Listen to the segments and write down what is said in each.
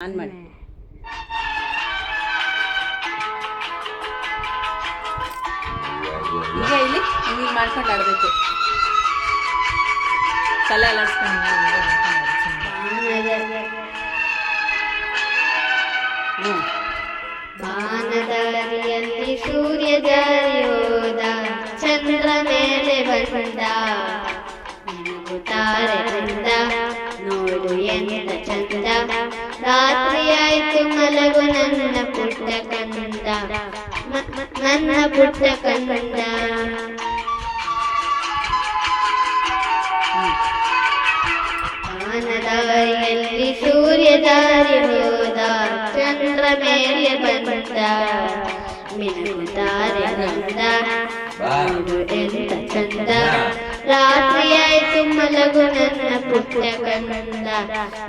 On ಮಾಡಿ. ಈಗ ಇಲ್ಲಿ ಹಿಂಗೆ ಮಾಡ್ಕೊಂಡು ಆಡಬೇಕು. ತಲೆ ಅಲ್ಲಾಡ್ಸ್ಕೊಂಡು ಬಾನದಾರಿಯಲ್ಲಿ ಸೂರ್ಯ ಜಾರಿಯೋದ, ಚಂದ್ರ ಮೇಲೆ ಬಂದ, ತಾರೆ ಅಂದ ನೋಡು ಎಂದ ಚಂದ. ರಾತ್ರಿಯಾಯ್ತು ಮಲಗು ನನ್ನ ಪುಟ್ಟ ಕಂದ, ನನ್ನ ಪುಟ್ಟ ಕಂದ. ಬಾನದಾರಿಯಲ್ಲಿ ಸೂರ್ಯ ಜಾರಿ ಹೋದ, ಚಂದ್ರ ಮೇಲೆ ಬಂದ, ಮಿನುಗುತ್ತಾರೆ ಬಂದ ನೋಡು ಎಂತ ಚಂದ. ರಾತ್ರಿಯಾಯ್ತು ಮಲಗು ನನ್ನ ಪುಟ್ಟ ಕಂದ,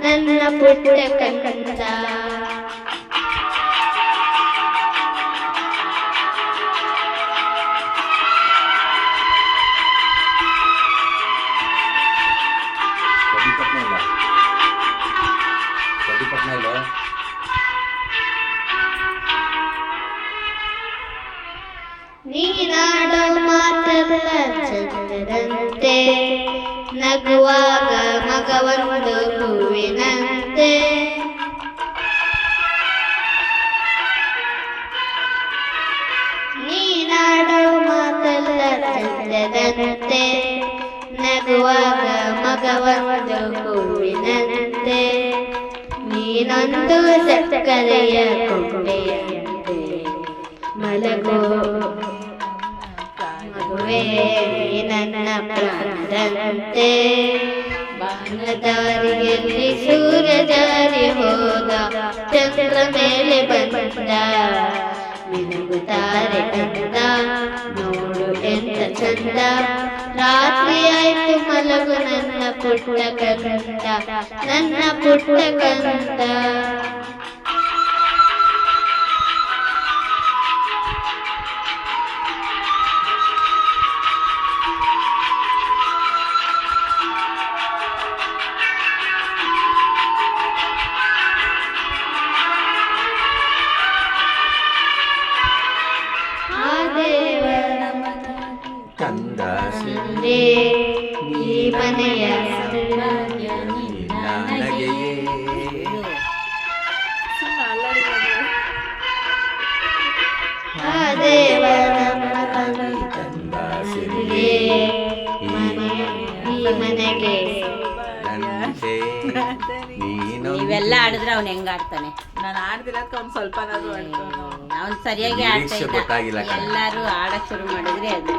ನನ್ನ ಪುಟ್ಟ ಕಂದ. ನೀನಾಡೋ ಮಾತೆಲ್ಲ ಚಂದದಂತೆ, ನಗುವಾಗ ಮಗವೊಂದು ಹೂವಿನಂತೆ. ನೀನಾಡೋ ಮಾತೆಲ್ಲ ಚಂದದಂತೆ, ನಗುವಾಗ ಮಗವೊಂದು ಹೂವಿನಂತೆ. ನೀನೊಂದು ಸಕ್ಕರೆಯ ಕೊಂಬೆಯಂತೆ, ಮಲಗೋ ಮಗುವೇ ನನ್ನ ಪ್ರಾಣದಂತೆ. ಬಾನದಾರಿಯಲ್ಲಿ ಸೂರ್ಯ ಜಾರಿ ಹೋದ, ಚಂದ್ರ ಮೇಲೆ ಬಂದ, ಮಿನುಗುತ್ತಾರೆ ಅಂದ ನೋಡು ಎಂತ ಚಂದ. ರಾತ್ರಿಯಾಯ್ತು ಮಲಗು ನನ್ನ ಪುಟ್ಟ ಕಂದ, ನನ್ನ ಪುಟ್ಟ ಕಂದ. ಕಂದ ಈ ಮನೆಯ ನನಗೆಯೇ ಆ ದೇವರ ಕಂದ ಈ ಮನೆಗೆ ನಂತೆ ನೀನು. ಇವೆಲ್ಲ ಆಡಿದ್ರೆ ಅವ್ನು ಹೆಂಗ ಆಡ್ತಾನೆ? ನಾನು ಆಡ್ದಿರೋದಕ್ಕೆ ಅವ್ನು ಸ್ವಲ್ಪ ಅವ್ನು ಸರಿಯಾಗಿ ಆಡ್ತಾ ನಿರೀಕ್ಷೆ ಇದ್ದ. ಗೊತ್ತಾಗಿಲ್ಲ ಕಣೆ. ಎಲ್ಲರೂ ಆಡಕ್ ಶುರು ಮಾಡಿದ್ರೆ ಅದು